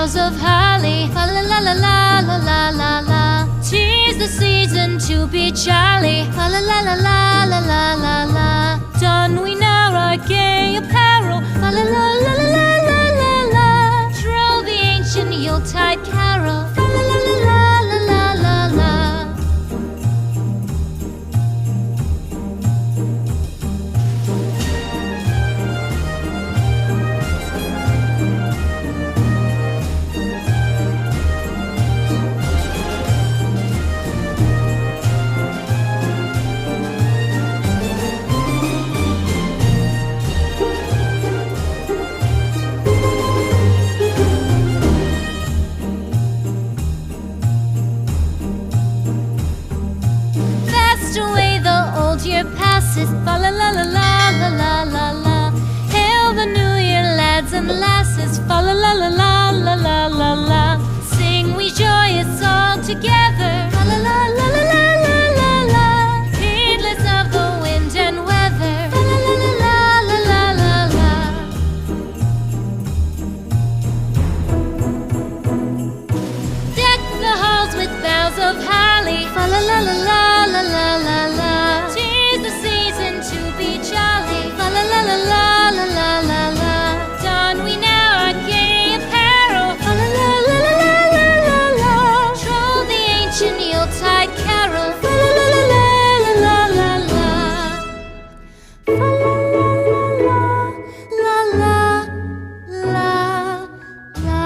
boughs of holly. Fa la la la la la la la la. 'Tis the season to be jolly. Fa la la la la la la la la. Don we now our gay apparel. Fa la la la la la la la la. Troll the ancient Yuletide carol. Fa la la la la la la la la. Away the old year passes, fa la la la la la la la la. Hail the new year, lads and lasses, fa la la la la la la la la. Sing we joyous all together, fa la la la la la la la la. Heedless of the wind and weather, fa la la la la la la la la. Deck the halls with boughs of holly, fa la la la la la la la la. 'Tis the season to be jolly. Fa la la la la la la la la. Don we now our gay apparel. Fa la la la la la la la la. Troll the ancient Yuletide carol. Fa la la la la la la la la. Fa la la la la la la.